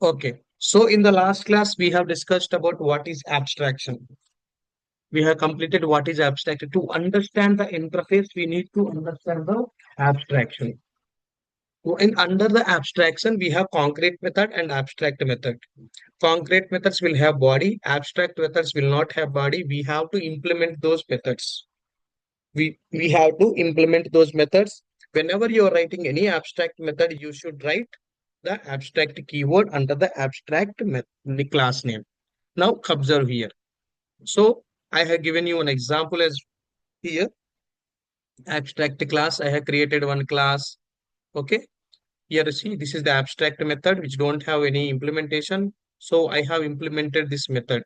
Okay. So in the last class, we have discussed about what is abstraction. We have completed what is abstract. To understand the interface, we need to understand the abstraction. So in under the abstraction, we have concrete method and abstract method. Concrete methods will have body, abstract methods will not have body. We have to implement those methods. We have to implement those methods. Whenever you are writing any abstract method, you should write the abstract keyword under the abstract class name. Now observe here. So I have given you an example as here abstract class. I have created one class. Okay. Here you see this is the abstract method which don't have any implementation. So I have implemented this method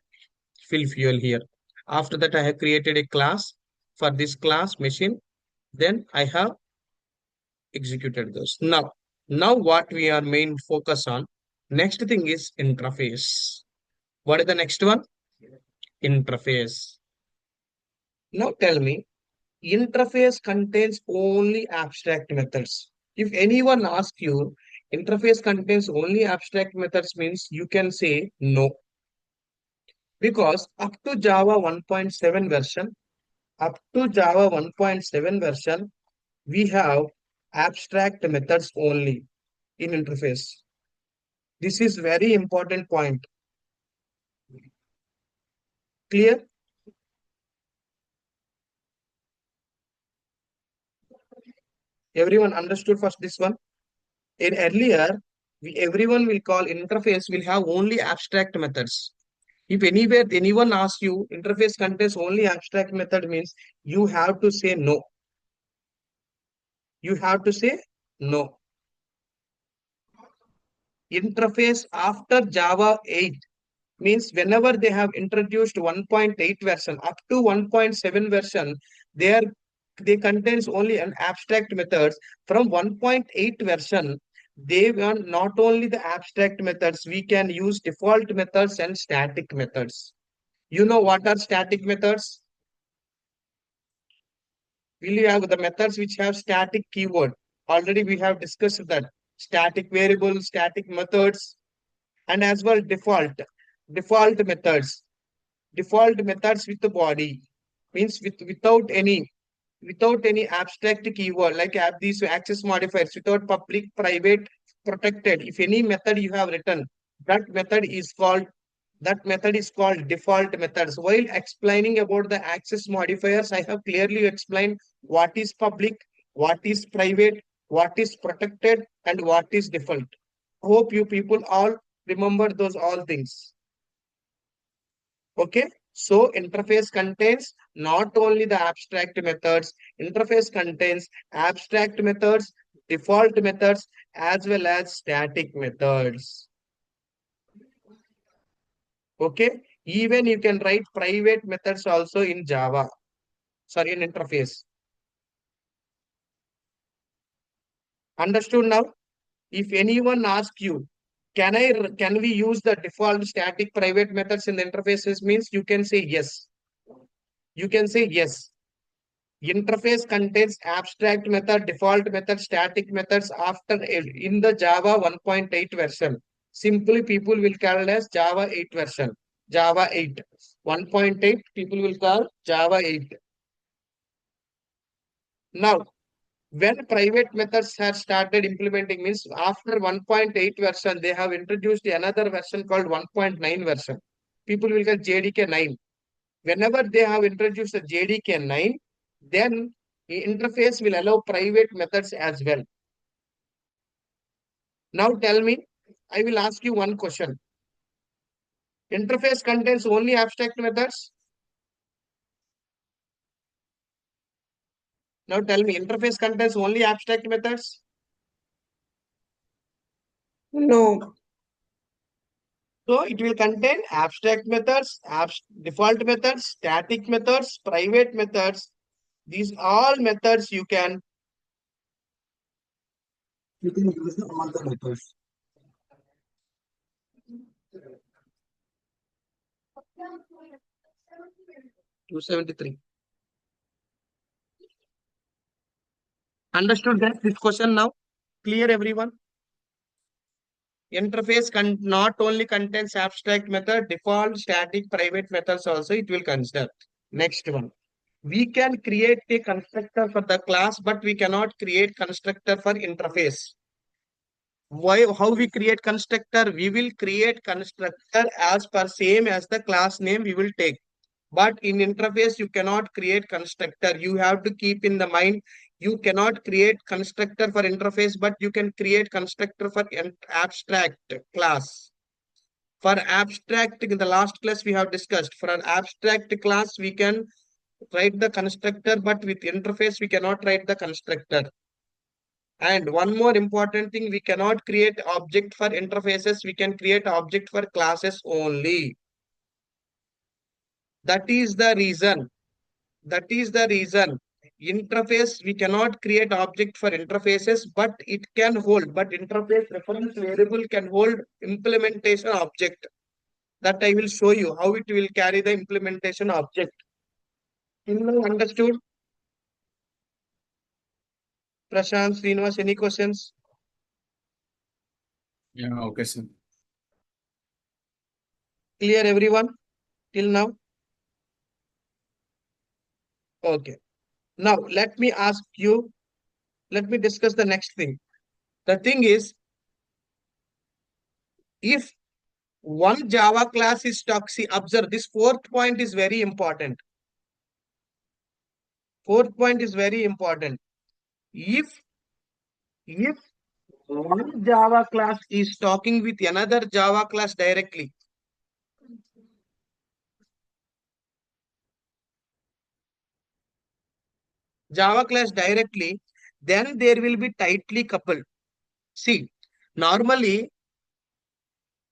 fill fuel here. After that I have created a class for this class machine. Then I have executed this. Now what we are main focus on. Next thing is interface. What is the next one? Interface. Now tell me, interface contains only abstract methods. If anyone asks you, interface contains only abstract methods means you can say no. Because up to Java 1.7 version, we have abstract methods only in interface. This is very important point. Clear? Everyone understood first this one? In earlier, everyone will call interface will have only abstract methods. If anywhere anyone asks you interface contains only abstract method means you have to say no. You have to say no. Interface after Java 8 means whenever they have introduced 1.8 version up to 1.7 version, they are they contains only an abstract methods. From 1.8 version, they want not only the abstract methods, we can use default methods and static methods. You know what are static methods? Will you have the methods which have static keyword? Already we have discussed that. Static variable, static methods, and as well default methods. Default methods with the body means without any abstract keyword like these access modifiers without public, private, protected. If any method you have written, that method is called default methods. While explaining about the access modifiers, I have clearly explained what is public, what is private, what is protected, and what is default. Hope you people all remember those all things. Okay. So interface contains not only the abstract methods, interface contains abstract methods, default methods, as well as static methods. Okay. Even you can write private methods also in Java. Sorry, in interface. Understood now? If anyone asks you, can we use the default static private methods in the interfaces means you can say yes. You can say yes. Interface contains abstract method, default method, static methods after in the Java 1.8 version. Simply people will call it as Java 8 version. Java 8. 1.8 people will call Java 8. Now, when private methods have started implementing means after 1.8 version, they have introduced another version called 1.9 version. People will call JDK 9. Whenever they have introduced the JDK 9, then the interface will allow private methods as well. Now tell me, I will ask you one question. Interface contains only abstract methods. Now tell me, interface contains only abstract methods. No. So it will contain abstract methods, default methods, static methods, private methods. These all methods you can use all the methods. 273. Understood that this question now? Clear everyone? Interface not only contains abstract method, default, static, private methods also it will consider. Next one. We can create a constructor for the class, but we cannot create constructor for interface. Why? How we create constructor? We will create constructor as per same as the class name we will take. But in interface, you cannot create constructor. You have to keep in the mind, you cannot create constructor for interface, but you can create constructor for abstract class. For abstract, in the last class we have discussed, for an abstract class, we can write the constructor, but with interface, we cannot write the constructor. And one more important thing, we cannot create object for interfaces. We can create object for classes only. That is the reason. That is the reason. Interface, we cannot create object for interfaces, but it can hold. But interface reference variable can hold implementation object. That I will show you how it will carry the implementation object. Understood? Prashant, Srinivas, any questions? Yeah, okay, sir. Clear everyone till now? Okay. Now let me ask you, let me discuss the next thing. The thing is, if one Java class is toxic, observe this fourth point is very important. Fourth point is very important. If one Java class is talking with another Java class directly, then there will be tightly coupled. See, normally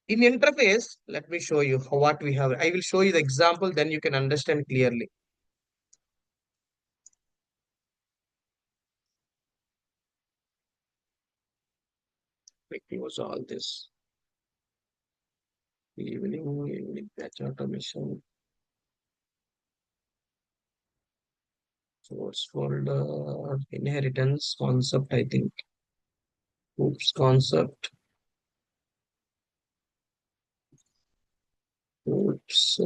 in interface, let me show you what we have. I will show you the example, then you can understand clearly. Let me close all this. Evening batch automation. Source folder, inheritance concept, I think. Oops, concept. Oops.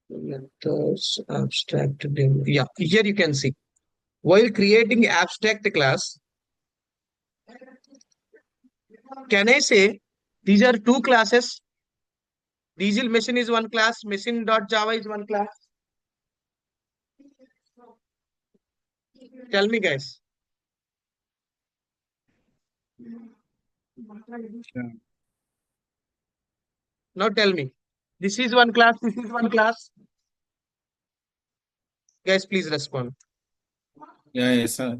Methods, abstract. Yeah, here you can see. While creating abstract class, can I say these are two classes? Diesel machine is one class, machine.java is one class. Tell me, guys. Yeah. Now tell me. This is one class, this is one class. Guys, please respond. Yeah, yes, sir.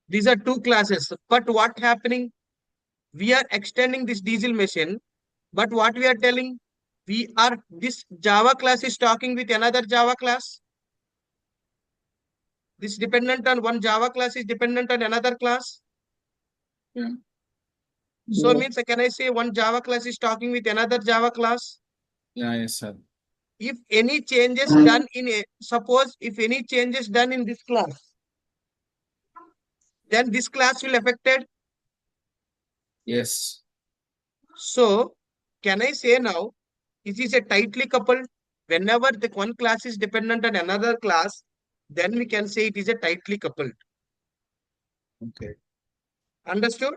These are two classes. But what happening? We are extending this diesel machine. But what we are telling? This Java class is talking with another Java class. This dependent on one Java class is dependent on another class. Yeah. So means, can I say one Java class is talking with another Java class? Yeah, yes, sir. If any changes done suppose if any changes done in this class, then this class will affected. Yes. So can I say now, it is a tightly coupled. Whenever the one class is dependent on another class, then we can say it is a tightly coupled. Okay. Understood?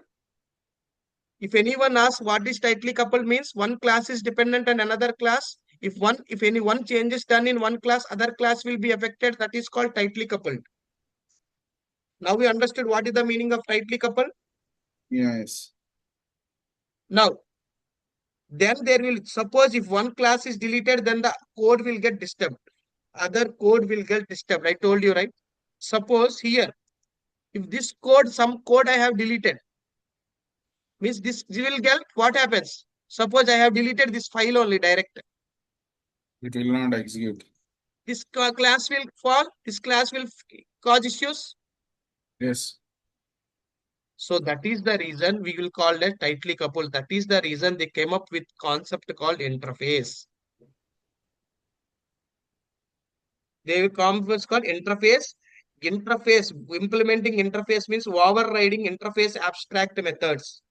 If anyone asks what is tightly coupled means, one class is dependent on another class. If any one change is done in one class, other class will be affected. That is called tightly coupled. Now we understood what is the meaning of tightly coupled. Yes. Now, then there will, suppose if one class is deleted, then the code will get disturbed. Other code will get disturbed. I told you, right? Suppose here, if this code, some code I have deleted, means this will get, what happens? Suppose I have deleted this file only direct. It will not execute. This class will fall, this class will cause issues. Yes. So that is the reason we will call it tightly coupled. That is the reason they came up with concept called interface. They will come up with called interface. Interface, implementing interface means overriding interface abstract methods.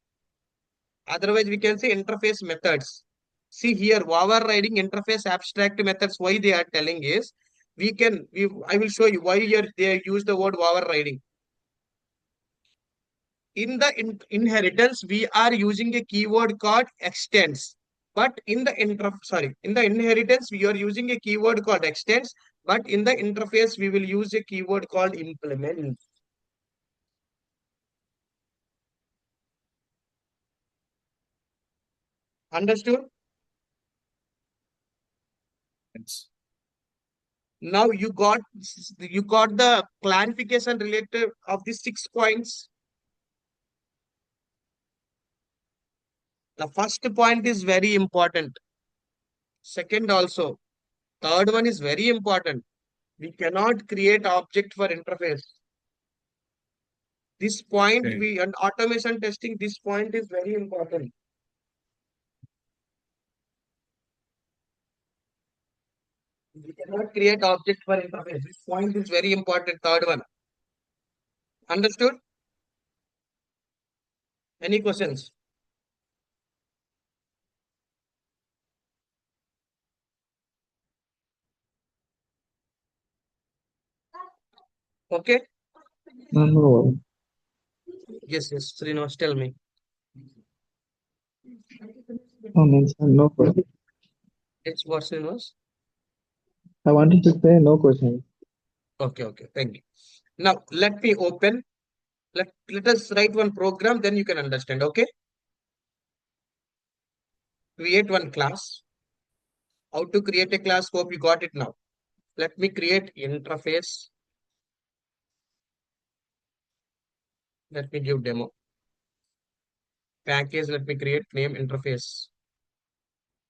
Otherwise, we can say interface methods. See here, overriding interface abstract methods. Why they are telling is I will show you why here they use the word overriding. In the inheritance, we are using a keyword called extends. But in the inheritance, we are using a keyword called extends. But in the interface, we will use a keyword called implement. Understood? Yes. Now you got the clarification related of the 6 points. The first point is very important. Second also. Third one is very important. We cannot create object for interface. This point Okay. we and automation testing, this point is very important. We cannot create object for interface. This point is very important. Third one. Understood? Any questions? Okay. No, Yes, yes. Srinivas, tell me. no, mention no question. It's what Srinivas? I wanted to say no question. Okay, okay. Thank you. Now let me open. Let us write one program, then you can understand. Okay. Create one class. How to create a class? Hope you got it now. Let me create interface. Let me give demo. Package. Let me create name interface.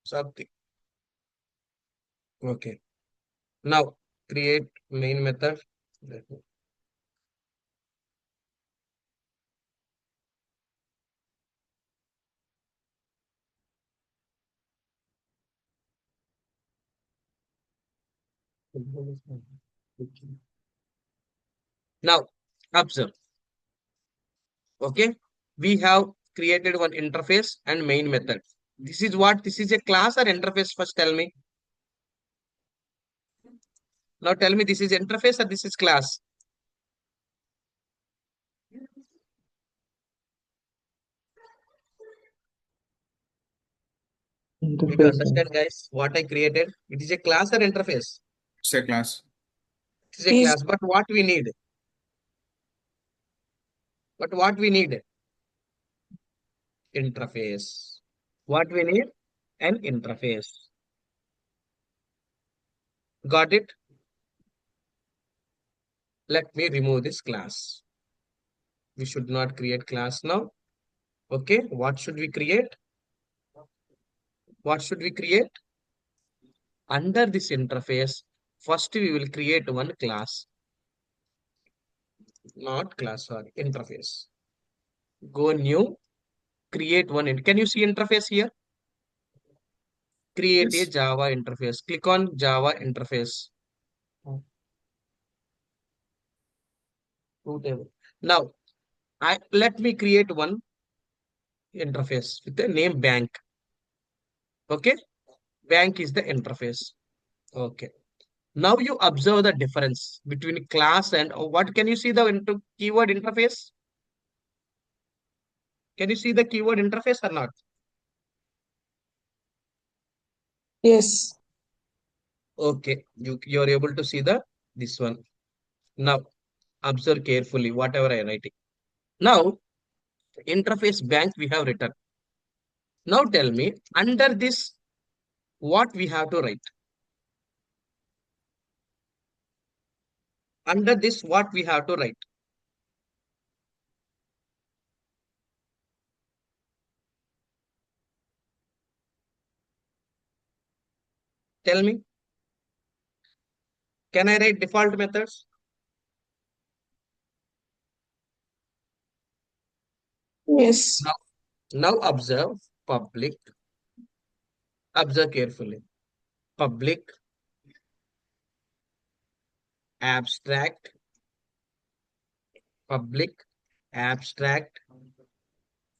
Something. Okay. Now create main method. Let me- Now observe. Okay. We have created one interface and main method. This is what? This is a class or interface? First tell me. Now tell me, this is interface or this is class? Did you Interface. understand, guys, what I created? It is a class or interface? It's a class. It is a Yes, class, but what we need? But what we need? Interface. What we need? An interface. Got it? Let me remove this class. We should not create class now. Okay, what should we create? What should we create? Under this interface, first we will create one class. Not class, sorry, interface. Go new, create one. Can you see interface here? Create a Yes. Java interface. Click on Java interface. Two table. Now, let me create one interface with the name bank. Okay, bank is the interface. Okay. Now you observe the difference between class and what can you see the keyword interface? Can you see the keyword interface or not? yes, Okay, you're able to see the this one. Now observe carefully whatever I writing. Now interface bank we have written. Now tell me under this what we have to write. Under this what we have to write. Tell me. Can I write default methods? yes, Now, now observe public. Observe carefully. Public, abstract, public, abstract,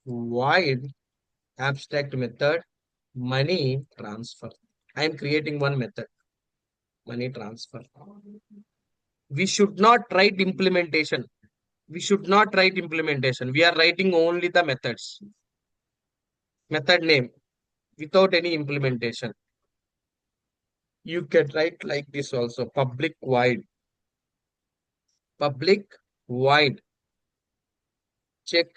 void, Abstract method, money transfer. I am creating one method, money transfer. We should not write implementation. We should not write implementation. We are writing only the methods, method name without any implementation. You can write like this also, public void check,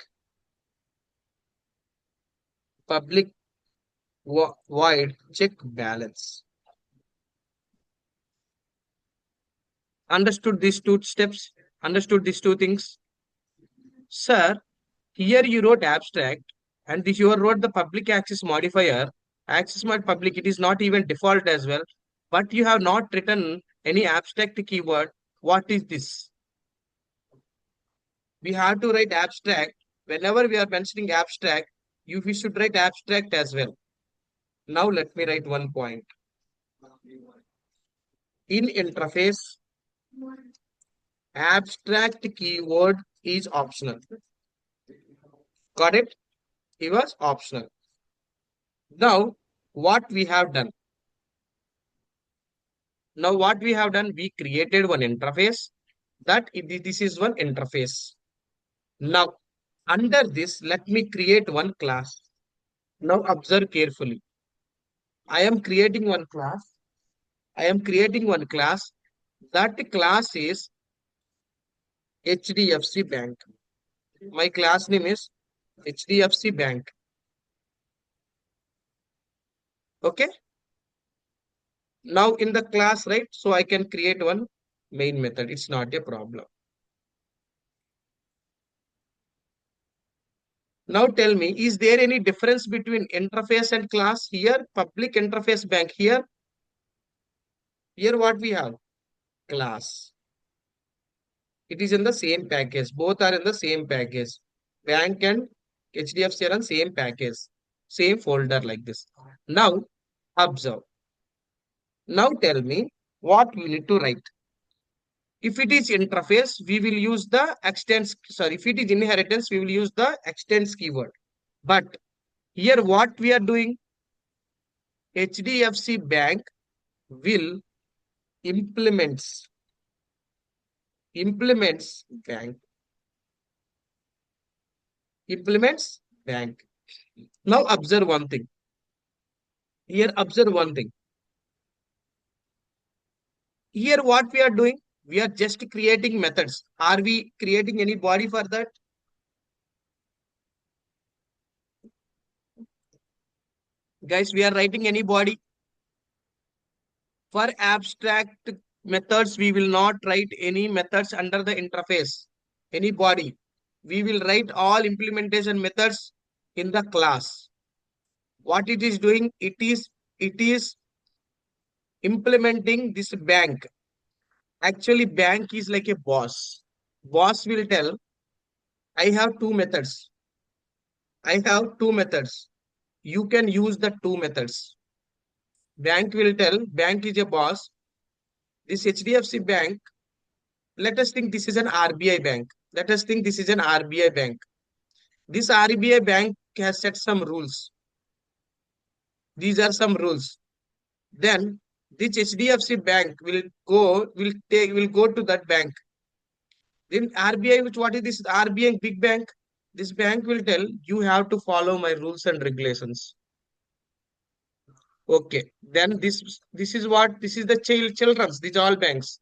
public void check balance. Understood these two steps? Understood these two things? Sir, here you wrote abstract and this you wrote the public access modifier. Access mod public, it is not even default as well. But you have not written any abstract keyword. What is this? We have to write abstract. Whenever we are mentioning abstract, we should write abstract as well. Now let me write one point. In interface, abstract keyword is optional. Got it? It was optional. Now, what we have done? Now, what we have done? We created one interface. This is one interface. Now, under this, let me create one class. Now, observe carefully. I am creating one class. I am creating one class. That class is HDFC Bank. My class name is HDFC Bank. Okay. Now in the class, right? So I can create one main method. It's not a problem. Now tell me, is there any difference between interface and class here? Public interface bank here. Here what we have? Class. It is in the same package. Both are in the same package. Bank and HDFC are in same package. Same folder like this. Now observe. Now tell me what we need to write. If it is interface, we will use the extends. Sorry, if it is inheritance, we will use the extends keyword. But here what we are doing, HDFC Bank will implements bank. Implements bank. Now observe one thing. Here observe one thing. Here what we are doing, we are just creating methods. Are we creating any body for that? Guys, we are writing any body. For abstract methods, we will not write any methods under the interface, any body. We will write all implementation methods in the class. What it is doing, it is implementing this bank. Actually, bank is like a boss. Boss will tell, I have two methods. I have two methods. You can use the two methods. Bank will tell, bank is a boss. This HDFC bank, let us think this is an RBI bank. Let us think this is an RBI bank. This RBI bank has set some rules. These are some rules. Then this HDFC bank will go to that bank. Then RBI, which what is this RBI big bank? This bank will tell you have to follow my rules and regulations. Okay. Then this is what this is the children's. These all banks.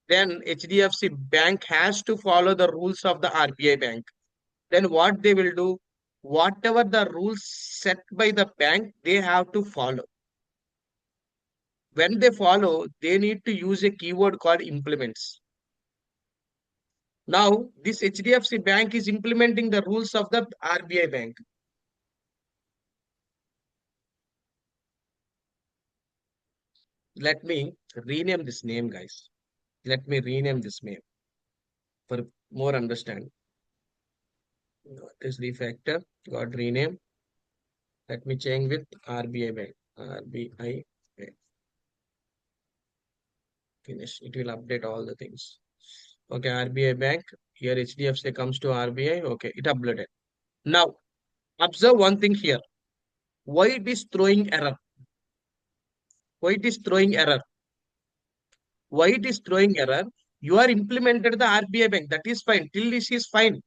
Then HDFC bank has to follow the rules of the RBI bank. Then what they will do, whatever the rules set by the bank, they have to follow. When they follow, they need to use a keyword called implements. Now, this HDFC bank is implementing the rules of the RBI bank. Let me rename this name, guys. Let me rename this name for more understanding. This refactor got rename. Let me change with RBI bank. RBI bank. Finish. It will update all the things. Okay, RBI bank. Here HDFC comes to RBI. Okay, it uploaded. Now, observe one thing here. Why it is throwing error? Why it is throwing error? Why it is throwing error? You are implemented the RBI bank. That is fine. Till this is fine.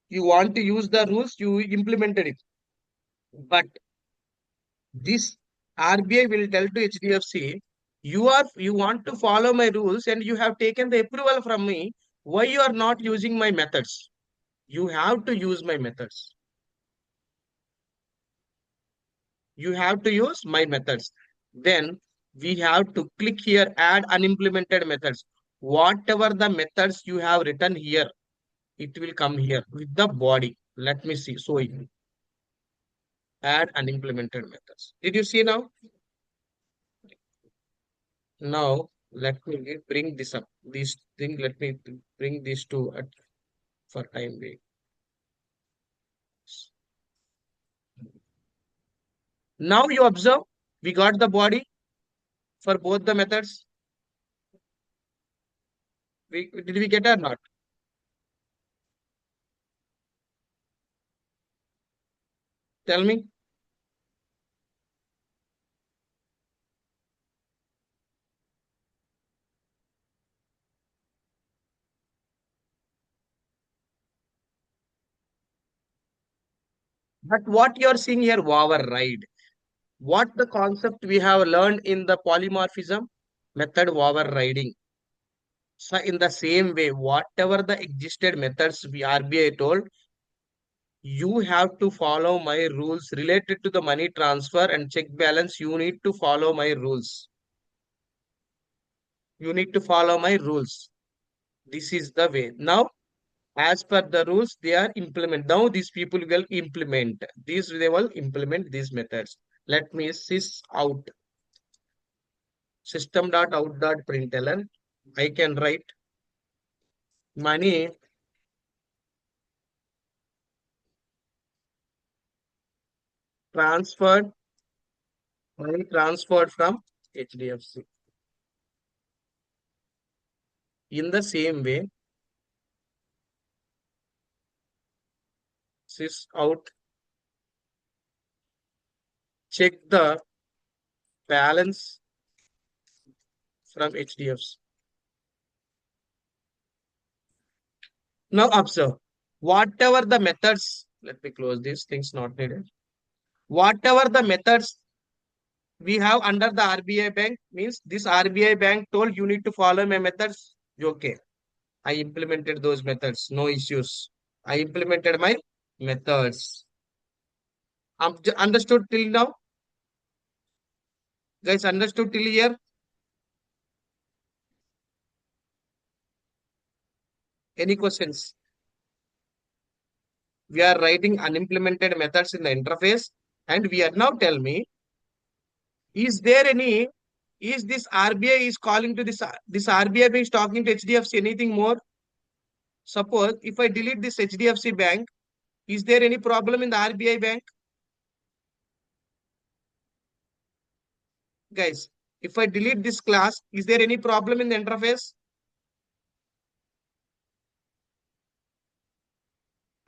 You want to use the rules, you implemented it. But this RBI will tell to HDFC, you want to follow my rules and you have taken the approval from me. Why you are not using my methods? You have to use my methods. You have to use my methods. Then we have to click here, add unimplemented methods. Whatever the methods you have written here, it will come here with the body. Let me see. So add unimplemented methods. Did you see now? Now let me bring this up. This thing, let me bring these two at for time being. Now you observe, we got the body for both the methods. Did we get or not? Tell me. But what you are seeing here, override. What the concept we have learned in the polymorphism method overriding. So in the same way, whatever the existed methods we RBI told, you have to follow my rules related to the money transfer and check balance. You need to follow my rules. You need to follow my rules. This is the way. Now, as per the rules, they are implement. Now, these people will implement. They will implement these methods. Let me sys out system.out.println. I can write money transferred, money transferred from HDFC. In the same way, sys out, check the balance from HDFC. Now observe, whatever the methods, let me close these things not needed. Whatever the methods we have under the RBI bank means this RBI bank told you need to follow my methods. Okay. I implemented those methods. No issues. I implemented my methods. Understood till now? Guys, understood till here? Any questions? We are writing unimplemented methods in the interface and we are now tell me, is there any, is this RBI is calling to this RBI bank is talking to HDFC anything more? Suppose if I delete this HDFC bank, is there any problem in the RBI bank? Guys, if I delete this class, is there any problem in the interface?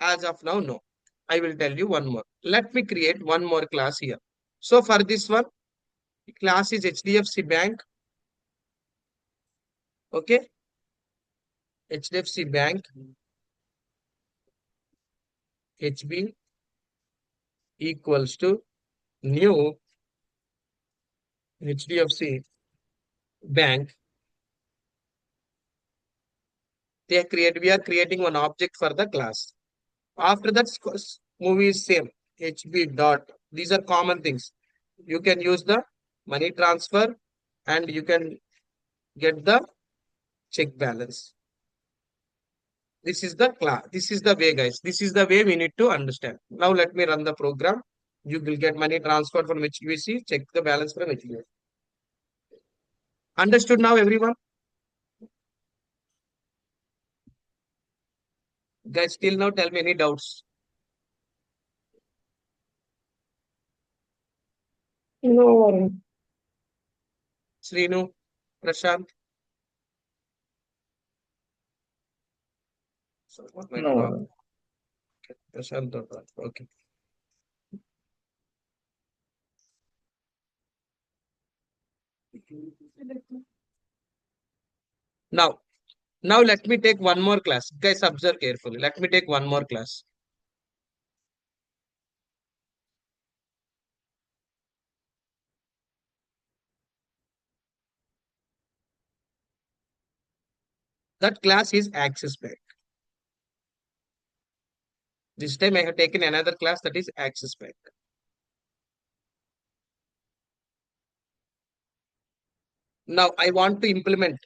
As of now, no. I will tell you one more. Let me create one more class here. So for this one, class is HDFC Bank. Okay. HDFC Bank, HB equals to new HDFC Bank. We are creating one object for the class. After that, movie is same. HB dot. These are common things. You can use the money transfer and you can get the check balance. This is the class. This is the way, guys. This is the way we need to understand. Now let me run the program. You will get money transferred from HDFC. Check the balance from HDFC. Understood now, everyone? Guys, till now, tell me any doubts. No worry. Srinu, Prashant. So what might No. drop? Okay, Prashant, don't drop. Okay. Now, let me take one more class. Guys, observe carefully. Let me take one more class. That class is Axis Bank. This time I have taken another class, that is Axis Bank. Now I want to implement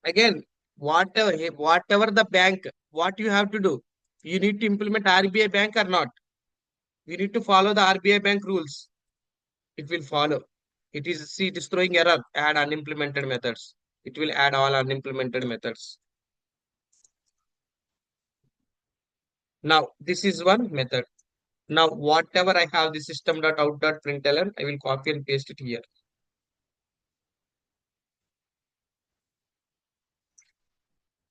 again whatever the bank, what you have to do. You need to implement RBI Bank or not. You need to follow the RBI Bank rules. It will follow. It is throwing error. Add unimplemented methods. It will add all unimplemented methods. Now this is one method. Now whatever I have the system.out.println, I will copy and paste it here.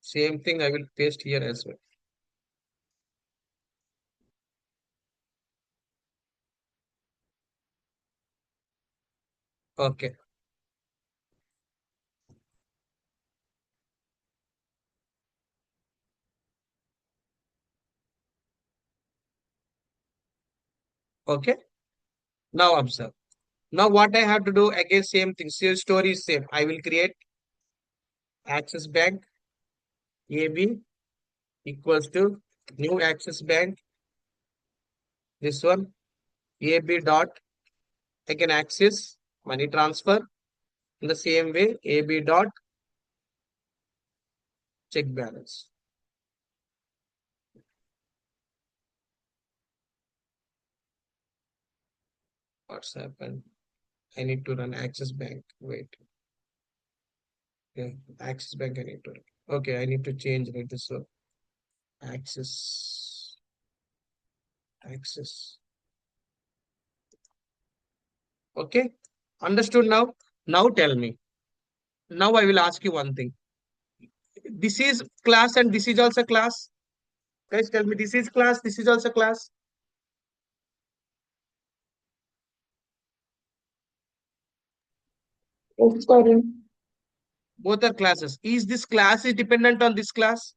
Same thing I will paste here as well. Okay. Okay. Now observe. Now what I have to do again, same thing. Sales story is same. I will create Axis Bank AB equals to new Axis Bank. This one AB dot again Axis money transfer. In the same way AB dot check balance. What's happened? I need to run Axis Bank. Wait. Yeah, Axis Bank I need to run. Okay, I need to change right this one. Axis. Okay, understood now? Now tell me. Now I will ask you one thing. This is class and this is also class. Guys, tell me, this is class, this is also class. Yes, Varun. Both are classes. Is this class is dependent on this class?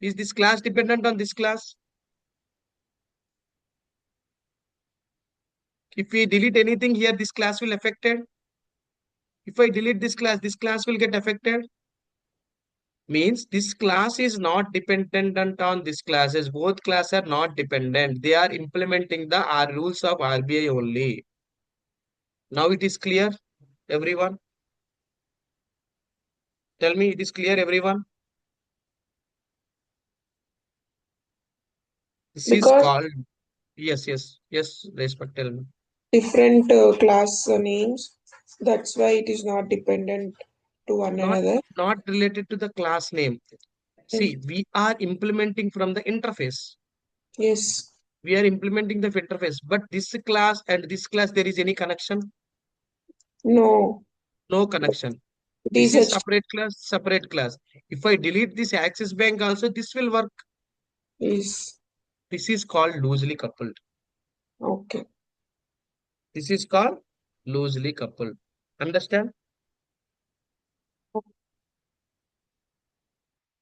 Is this class dependent on this class? If we delete anything here, this class will affected. If I delete this class will get affected. Means this class is not dependent on this classes. Both classes are not dependent. They are implementing the rules of RBI only. Now it is clear, everyone? Tell me, it is clear, everyone? This is Because called, yes, Respect, tell me. different class names, that's why it is not dependent to one Not, another. not related to the class name. Yes. See, we are implementing from the interface. Yes. We are implementing the interface, but this class and this class, there is any connection? No. No connection. It This is is a separate class, separate class. If I delete this Axis Bank also, this will work. is This is called loosely coupled. okay. This is called loosely coupled. Understand?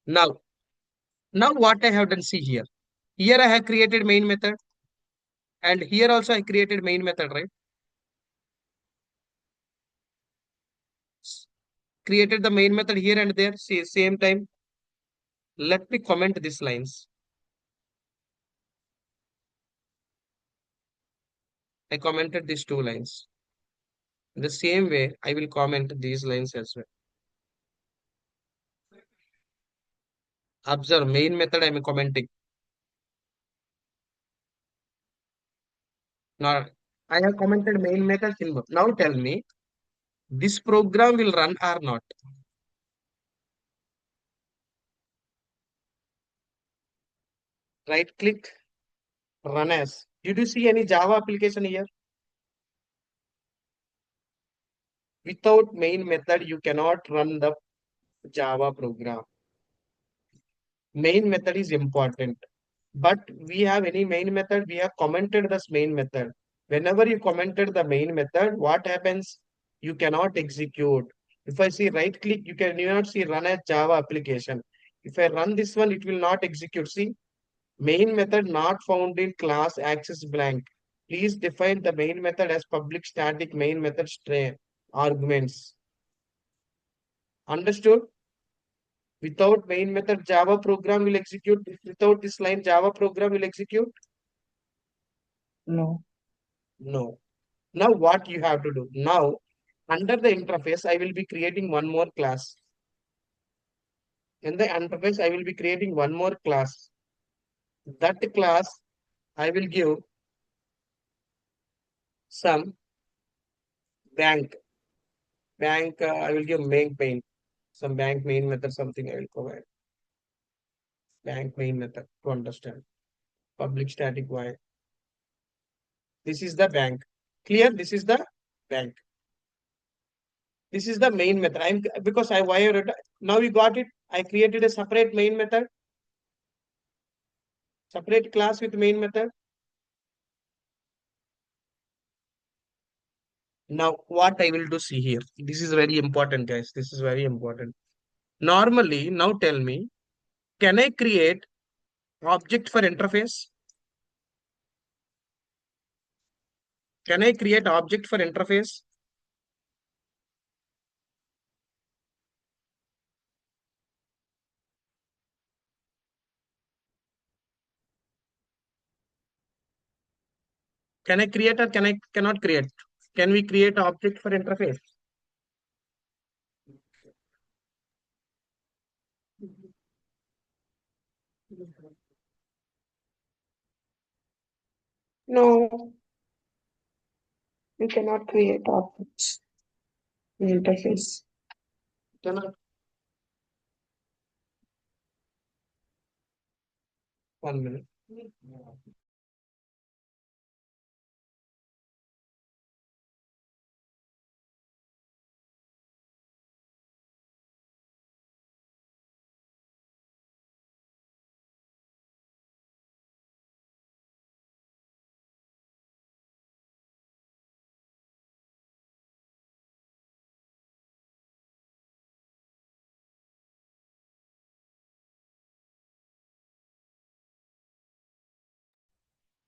Now, what I have done, see here. Here I have created main method. And here also I created main method, right? Created the main method here and there. See, same time. Let me comment these lines. I commented these two lines. In the same way, I will comment these lines as well. Observe, main method I am commenting. Now, I have commented main method symbol. Now tell me, this program will run or not? Right click, run as. Did you see any Java application here? Without main method, you cannot run the Java program. Main method is important. But we have any main method, we have commented this main method. Whenever you commented the main method, what happens? You cannot execute. If I see right click, you cannot see run as Java application. If I run this one, it will not execute. See, main method not found in class access blank. Please define the main method as public static main method string arguments. Understood? Without main method, Java program will execute. Without this line, Java program will execute. No. No. Now what you have to do? Now, under the interface, I will be creating one more class. In the interface, I will be creating one more class. That class, I will give some bank. Bank, I will give main. Some bank main method, something I will provide. Bank main method to understand. Public static void. This is the bank. Clear? This is the bank. This is the main method. I'm because I wired it. Now you got it. I created a separate main method, separate class with main method. Now what I will do, see here. This is very important, guys. This is very important. Normally, now tell me, can I create object for interface? Can I create object for interface? Can I create or cannot create? Can we create object for interface? No, you cannot create objects in interface. Cannot. One minute.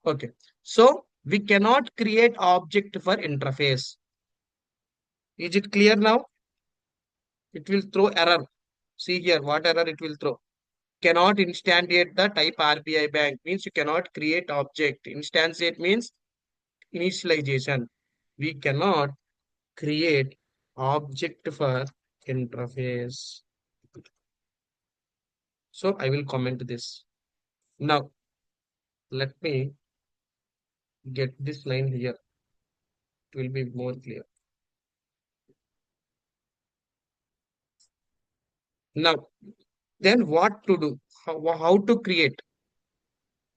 Okay. So we cannot create object for interface. Is it clear now? It will throw error. See here what error it will throw. Cannot instantiate the type RBI bank means you cannot create object. Instantiate means initialization. We cannot create object for interface. So I will comment this. Now let me get this line here. It will be more clear. Now then what to do? How to create?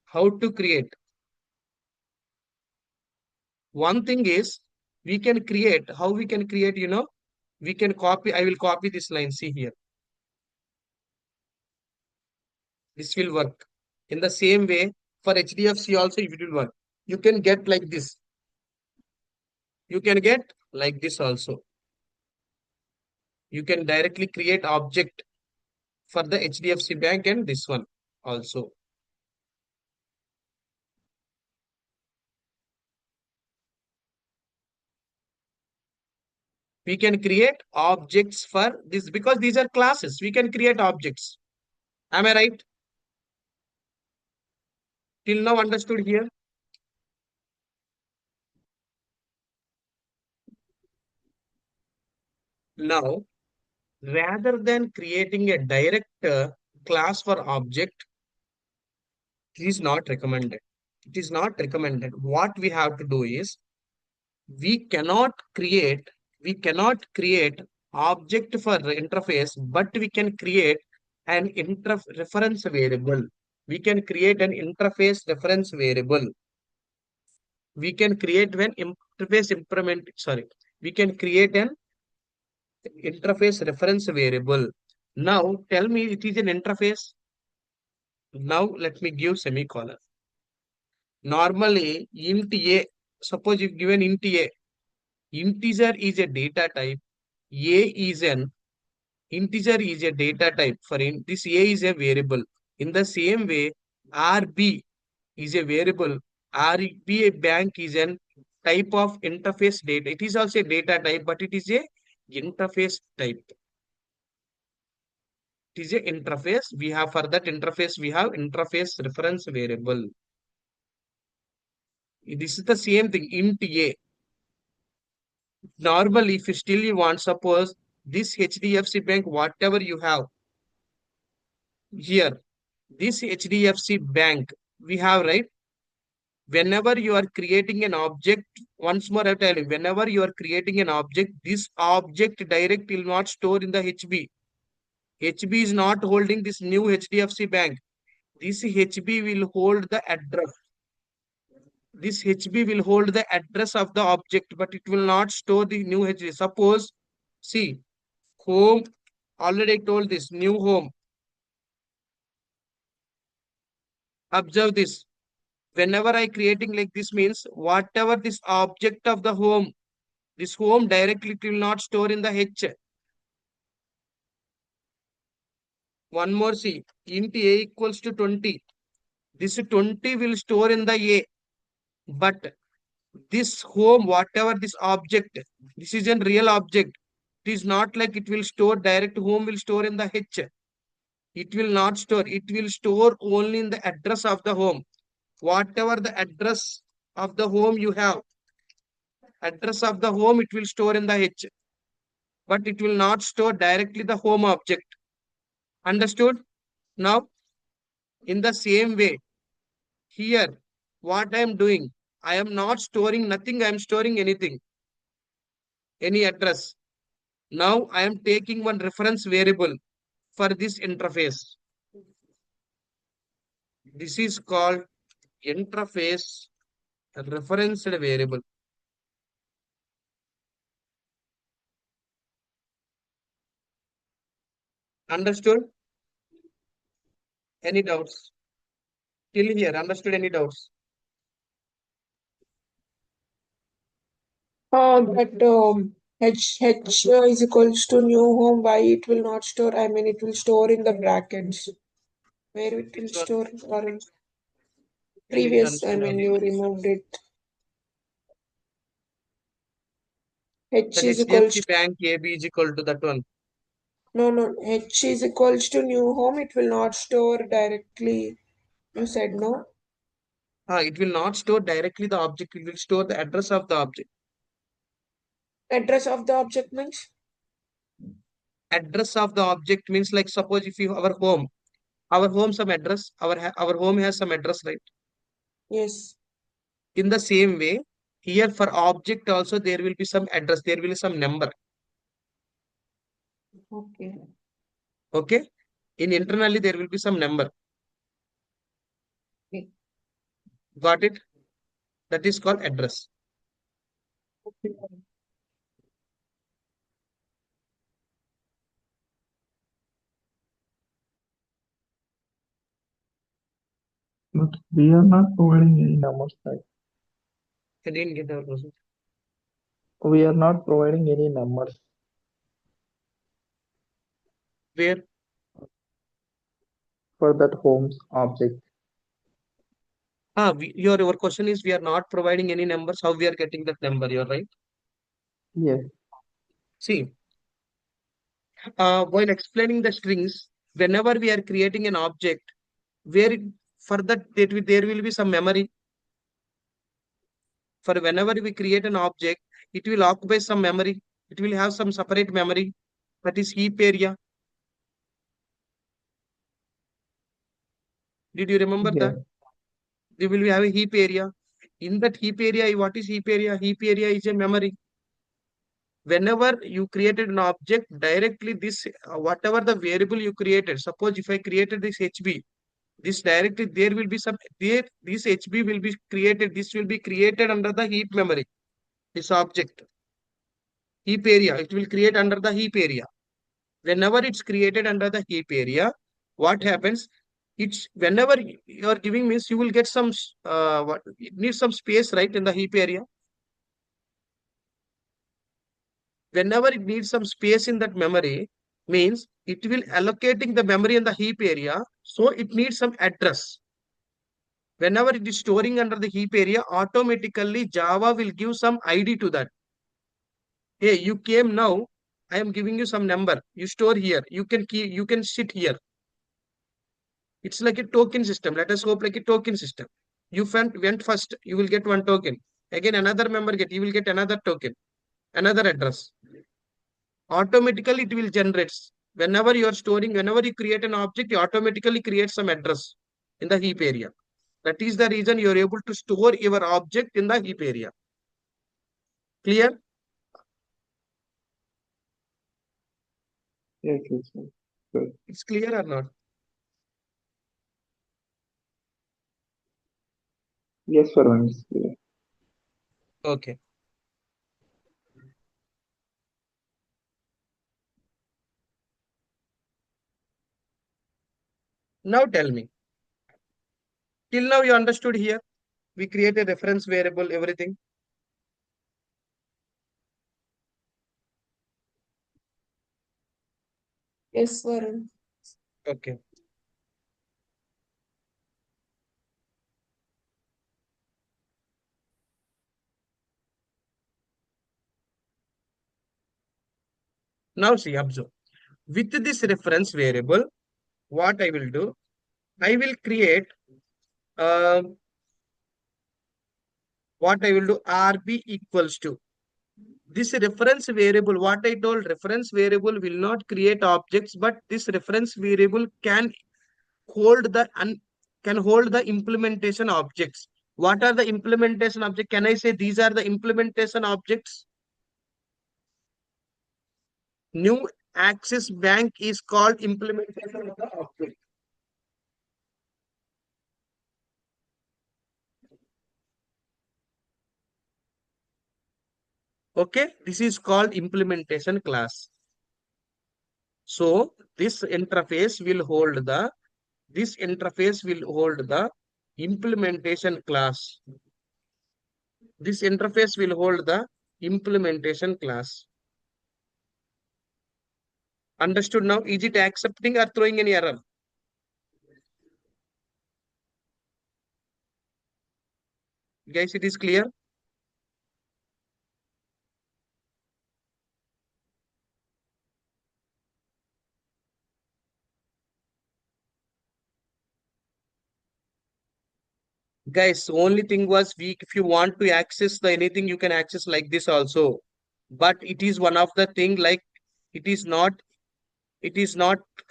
How to create? One thing is we can create. How we can create? We can copy. I will copy this line. See here. This will work. In the same way, for HDFC also it will work. You can get like this. You can get like this also. You can directly create object for the HDFC bank and this one also. We can create objects for this because these are classes. We can create objects. Am I right? Till now understood here? Now, rather than creating a direct class for object, it is not recommended. It is not recommended. What we have to do is we cannot create we cannot create object for the interface, but we can create an reference variable. We can create an interface reference variable. We can create an interface implement. Sorry, we can create an interface reference variable. Now tell me it is an interface. Now let me give semicolon. Normally int a. Suppose if given int a, Integer is a data type. A is an integer is a data type. This A is a variable. In the same way, RB is a variable. RB a bank is an type of interface data. It is also a data type, but it is a interface type. It is a interface. We have for that interface, we have interface reference variable. This is the same thing, int A. Normally, if you still you want, suppose this HDFC bank, whatever you have here, this HDFC bank, we have, right? Whenever you are creating an object, once more I tell you, whenever you are creating an object, this object direct will not store in the HB. HB is not holding this new HDFC bank. This HB will hold the address. This HB will hold the address of the object, but it will not store the new HB. Suppose, see, home, already told this, new home. Observe this. Whenever I creating like this means, whatever this object of the home, this home directly it will not store in the H. One more, see, int A equals to 20. This 20 will store in the A, but this home, whatever this object, this is a real object. It is not like it will store direct home will store in the H. It will not store. It will store only in the address of the home. Whatever the address of the home you have, address of the home, it will store in the H. But it will not store directly the home object. Understood? Now, in the same way, here, what I am doing, I am not storing nothing. I am storing anything, any address. Now, I am taking one reference variable for this interface. This is called interface referenced variable. Understood? Any doubts? Till here, understood? Any doubts? That H is equals to new home. Why it will not store? I mean, it will store in the brackets. Where it will So, store or in you need to previous. I understand mean, only you this. removed it. H That is equals HDFC to, Bank AB is equal to that one. no. H is equals to new home. It will not store directly. You said no. It will not store directly the object. It will store the address of the object. Address of the object means Address of the object means like suppose if you our home some address, our home has some address, right? yes. In the same way, here for object also there will be some address. There will be some number. Okay. Okay. In internally there will be some number. Okay. Got it? That is called address. But we are not providing any numbers, right? I didn't get the question. We are not providing any numbers Where? for that home's object. Your question is we are not providing any numbers. How we are getting that number? You're right. Yes. See, while explaining the strings, whenever we are creating an object, where it, for that there will be some memory. For whenever we create an object, it will occupy some memory. It will have some separate memory. That is heap area. Did you remember Yes. that? We will have a heap area. In that heap area, what is heap area? Heap area is a memory. Whenever you created an object, directly this, whatever the variable you created, suppose if I created this HB, this directly there will be some, there, this HB will be created, this will be created under the heap memory, this object. Heap area, it will create under the heap area. Whenever it's created under the heap area, what happens? It's whenever you are giving means you will get some what it needs some space, right, in the heap area. Whenever it needs some space in that memory, means it will allocating the memory in the heap area, so it needs some address. Whenever it is storing under the heap area, automatically Java will give some ID to that. Hey, you came now, I am giving you some number, you store here, you can sit here. It's like a token system. Let us hope like a token system. You went first, you will get one token. Again, another member you will get another token, another address. Automatically, it will generate. Whenever you are storing, whenever you create an object, you automatically create some address in the heap area. That is the reason you are able to store your object in the heap area. Clear? Yes, yes, yes. Good. It's clear or not? Yes, Varun, it's clear. Okay. Now tell me. Till now you understood here. We create a reference variable, everything. Yes, Varun. Okay. Now see, observe. With this reference variable, what I will do, I will create what I will do RB equals to this reference variable. What I told, reference variable will not create objects, but this reference variable can hold the can hold the implementation objects. What are the implementation objects? Can I say these are the implementation objects? New Axis Bank is called implementation of the object. Okay, this is called implementation class. So this interface will hold the implementation class. This interface will hold the implementation class. Understood now? Is it accepting or throwing any error? Guys, it is clear? Guys, only thing was weak. If you want to access the anything, you can access like this also. But it is one of the thing like it is not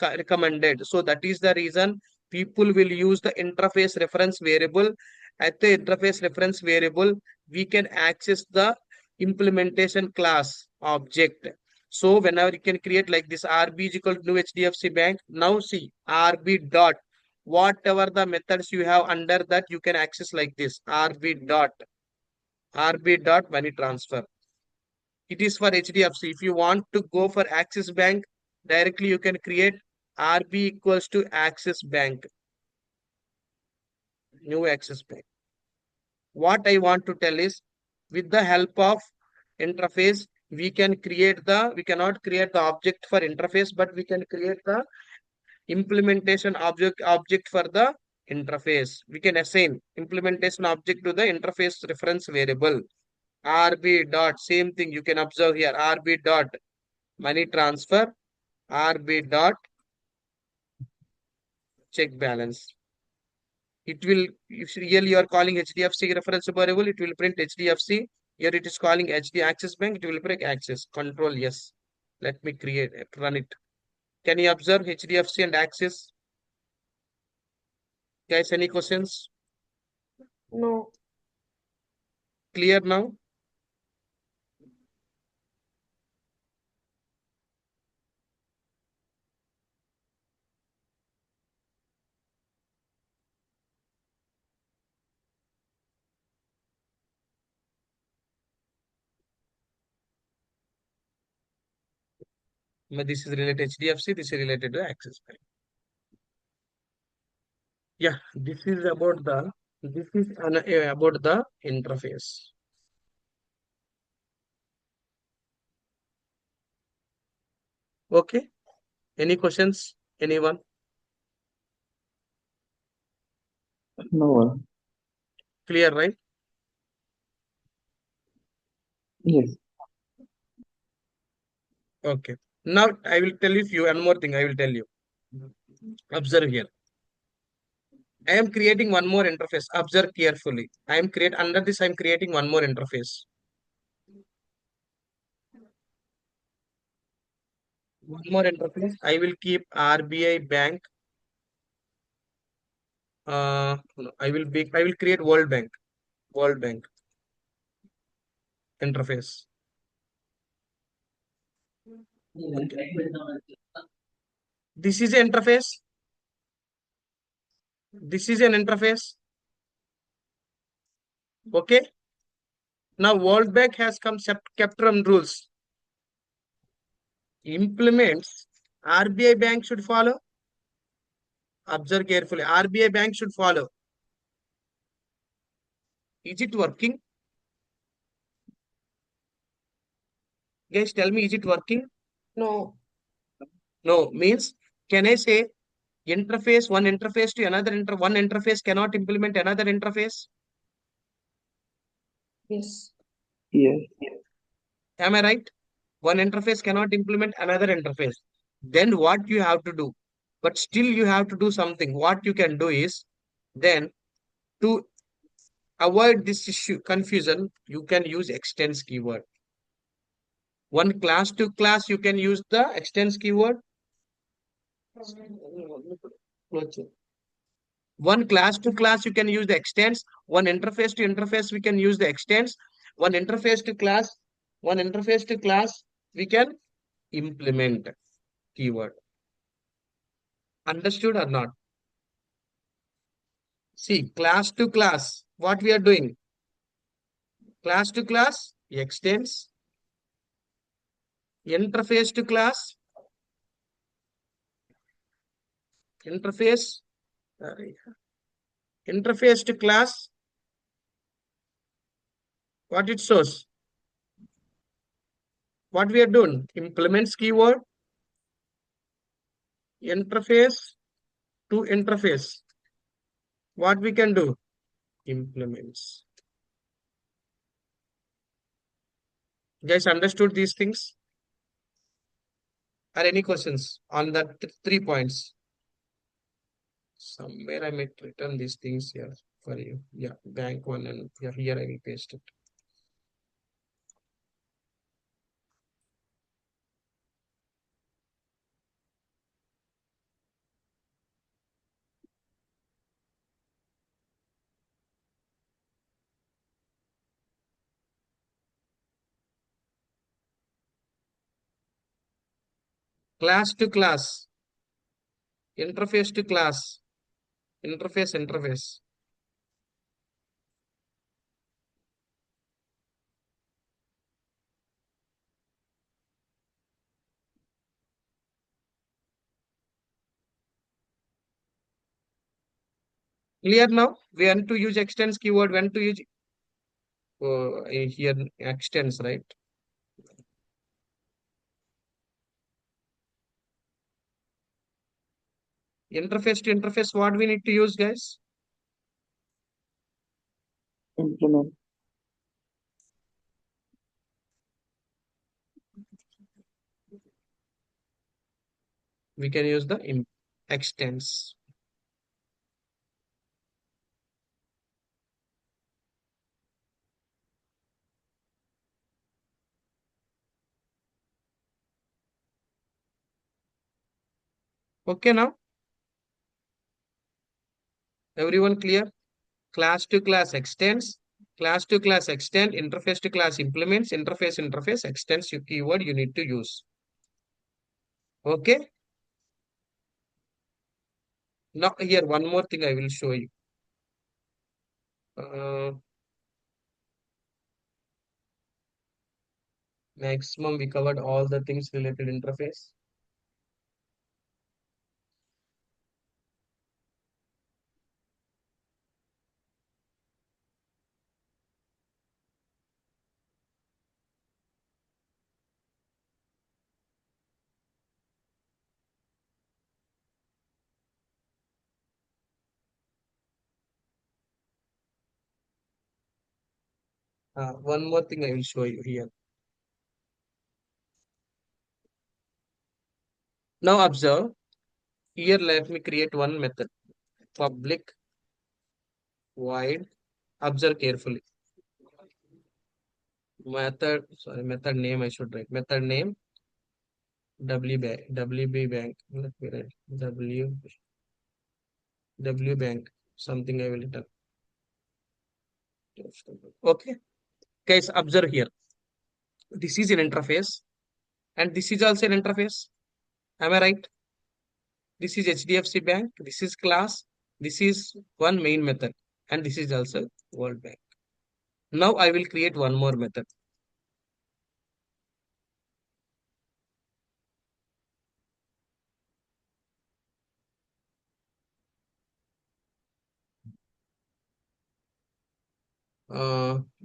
recommended. So that is the reason people will use the interface reference variable. At the interface reference variable, we can access the implementation class object. So whenever you can create like this RB is equal to new HDFC bank. Now see RB dot whatever the methods you have under that you can access like this RB dot money transfer. It is for HDFC. If you want to go for Axis Bank, directly you can create RB equals to Axis Bank, new Axis Bank. What I want to tell is, with the help of interface, we cannot create the object for interface, but we can create the implementation object for the interface. We can assign implementation object to the interface reference variable. RB dot, same thing you can observe here, RB dot money transfer, RB dot check balance. It will, if really you are calling HDFC reference variable, it will print HDFC. Here it is calling HD Axis Bank, it will print Axis. Control yes. Let me run it. Can you observe HDFC and Axis? Guys, any questions? No. Clear now? This is related to HDFC, this is related to Axis Bank. Yeah, this is about the interface. Okay. Any questions? Anyone? No. Clear, right? Yes. Okay. Now I will tell you one more thing. I will tell you. Observe here. I am creating one more interface. Observe carefully. I am create under this. I am creating one more interface. One more interface. I will keep RBI Bank. No, I will create World Bank. World Bank interface. Okay. This is an interface. This is an interface. Okay. Now World Bank has come kept some rules. Implements. RBI Bank should follow. Observe carefully. RBI Bank should follow. Is it working? Guys, tell me, is it working? No. No. Means, can I say interface, one interface to another one interface cannot implement another interface? Yes. Yes. Am I right? One interface cannot implement another interface. Then what you have to do? But still you have to do something. What you can do is then to avoid this issue confusion, you can use extends keyword. One class to class, you can use the extends keyword. One class to class, you can use the extends. One interface to interface, we can use the extends. One interface to class, one interface to class, we can implement keyword. Understood or not? See, class to class, what we are doing? Class to class, extends. Interface to class, interface, uh, interface to class, what it shows? What we are doing? Implements keyword, interface to interface. What we can do? Implements. Guys, understood these things? Are any questions on that 3 points? Somewhere I might written these things here for you. Yeah, bank one and yeah, here I will paste it. Class to class, interface to class, interface. Clear now? When to use extends keyword, when to use here extends, right? Interface to interface, what we need to use, guys? Implement. We can use the extends. Okay, now everyone clear? Class to class extends, class to class extend, interface to class implements, interface extends your keyword you need to use. Okay. Now here one more thing I will show you. Maximum we covered all the things related interface. One more thing I will show you here. Now observe. Here let me create one method. Public void. Observe carefully. Method name I should write. Method name WB bank. Let me write W bank. Something I will write. Okay. Guys, observe here. This is an interface and this is also an interface. Am I right? This is HDFC Bank. This is class. This is one main method and this is also World Bank. Now I will create one more method.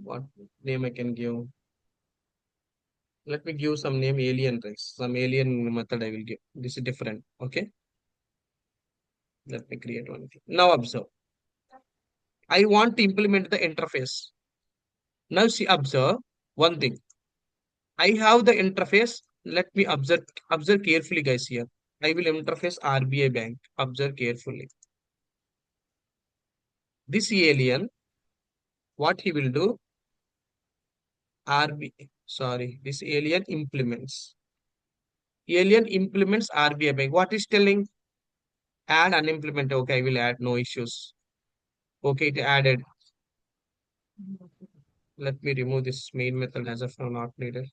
What name I can give? Let me give some name alien race. Some alien method I will give. This is different. Okay. Let me create one thing. Now observe. I want to implement the interface. Now see, observe one thing. I have the interface. Let me observe carefully, guys. Here, I will interface RBI Bank. Observe carefully. This alien, what he will do? This alien implements. Alien implements RBI Bank. What is telling? Add unimplemented. Okay, I will add. No issues. Okay, it added. Let me remove this main method as of now not needed.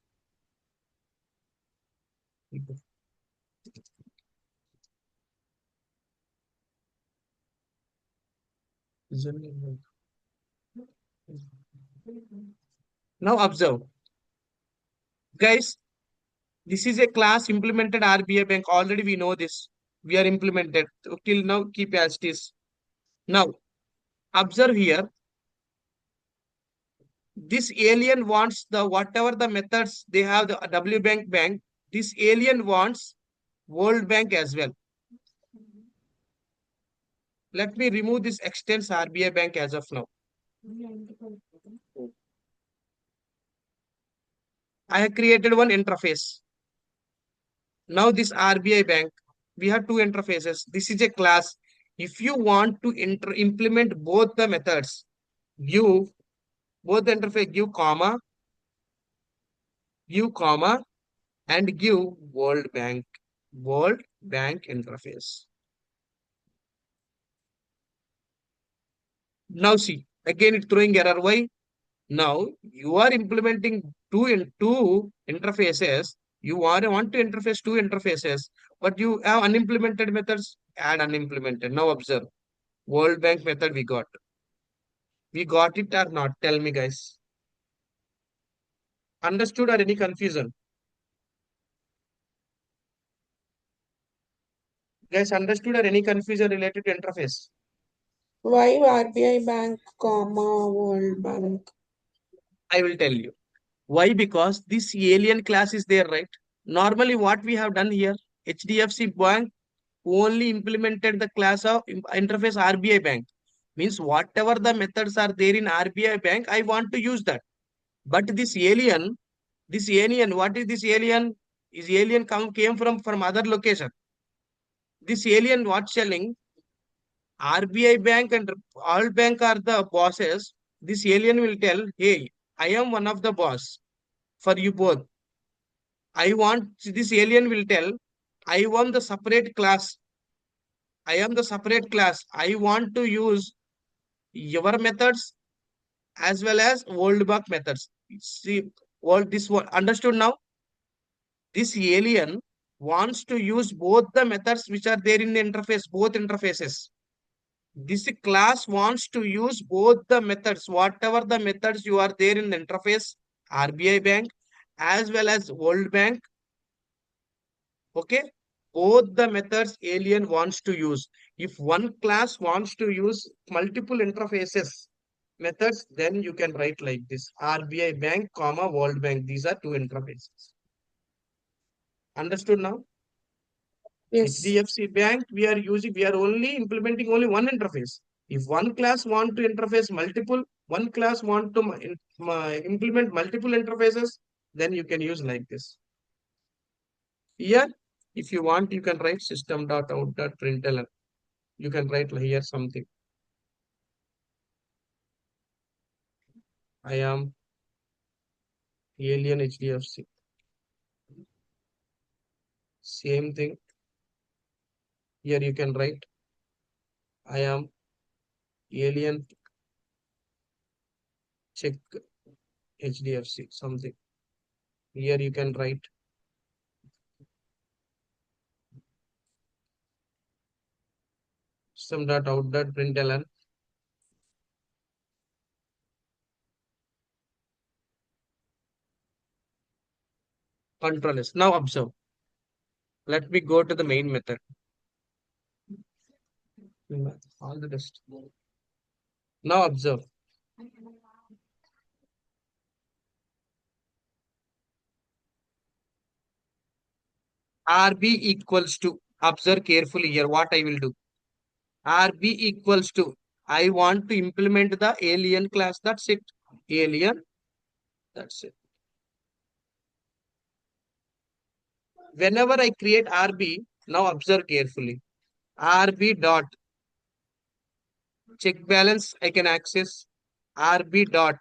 Now observe, guys. This is a class implemented RBI Bank. Already we know this. We are implemented. So till now, keep as it is. Now observe here. This alien wants the whatever the methods they have the W bank. This alien wants World Bank as well. Let me remove this extends RBI Bank as of now. I have created one interface. Now this RBI Bank, we have two interfaces. This is a class. If you want to implement both the methods, give both the interface, give comma, and give World Bank interface. Now see, again it's throwing error. Why? Now you are implementing two interfaces. You want to interface two interfaces, but you have unimplemented methods. Add unimplemented. Now observe. World Bank method we got. We got it or not? Tell me, guys. Understood or any confusion? Guys, understood or any confusion related to interface? Why RBI Bank, comma, World Bank? I will tell you. Why? Because this alien class is there, right? Normally, what we have done here, HDFC Bank only implemented the class of interface RBI Bank. Means whatever the methods are there in RBI Bank, I want to use that. But this alien, what is this alien? Is alien came from other location. This alien what's selling? RBI Bank and all bank are the bosses. This alien will tell, hey, I am one of the boss for you both. This alien will tell, I want the separate class. I am the separate class. I want to use your methods as well as world bank methods. See, this one understood now? This alien wants to use both the methods which are there in the interface, both interfaces. This class wants to use both the methods, whatever the methods you are there in the interface, RBI Bank as well as World Bank. Okay, both the methods alien wants to use. If one class wants to use multiple interfaces methods, then you can write like this: RBI Bank, comma World Bank. These are two interfaces. Understood now? Yes. HDFC Bank, we are only implementing only one interface. If one class want to interface multiple, one class want to implement multiple interfaces, then you can use like this. Here, if you want, you can write system.out.println. You can write here something. I am alien HDFC. Same thing. Here you can write I am alien check HDFC something. Here you can write system.out.println. Control S. Now observe. Let me go to the main method. All the best. Now observe. RB equals to, observe carefully here what I will do. RB equals to, I want to implement the alien class. That's it. Alien. That's it. Whenever I create RB, now observe carefully. RB dot check balance I can access. RB dot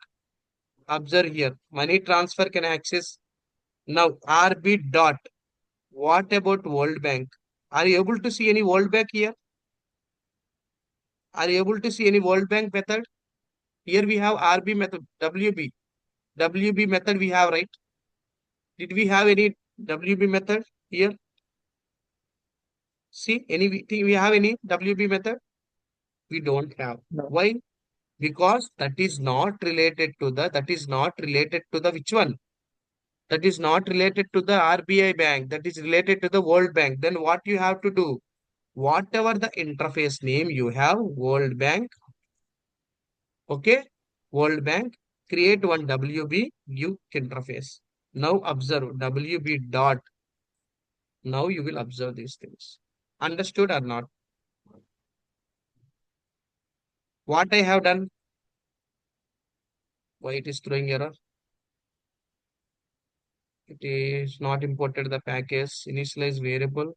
observe here. Money transfer can access. Now RB dot. What about World Bank? Are you able to see any World Bank here? Are you able to see any World Bank method? Here we have RB method, WB. WB method we have, right? Did we have any WB method here? See, we have any WB method? We don't have. No. Why? Because that is not related to the which one? That is not related to the RBI bank. That is related to the World Bank. Then what you have to do? Whatever the interface name you have, World Bank, okay, World Bank, create one WB view interface. Now observe WB dot. Now you will observe these things. Understood or not? What I have done? Why it is throwing error? It is not imported the package. Initialize variable.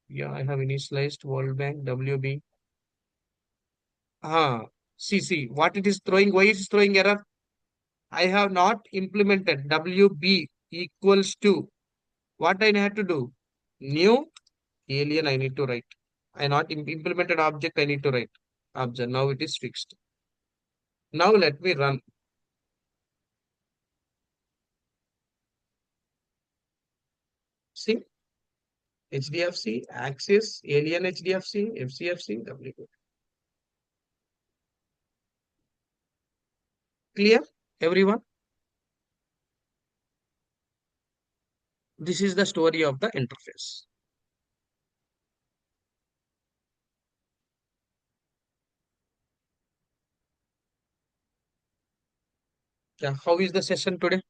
Yeah, I have initialized World Bank WB. See what it is throwing. Why it is throwing error? I have not implemented WB equals to what I have to do. New alien I need to write. I not implemented object I need to write. Observe. Now it is fixed. Now let me run. See HDFC, Axis, Alien HDFC, FCFC, W. Clear, everyone? This is the story of the interface. Yeah, how is the session today?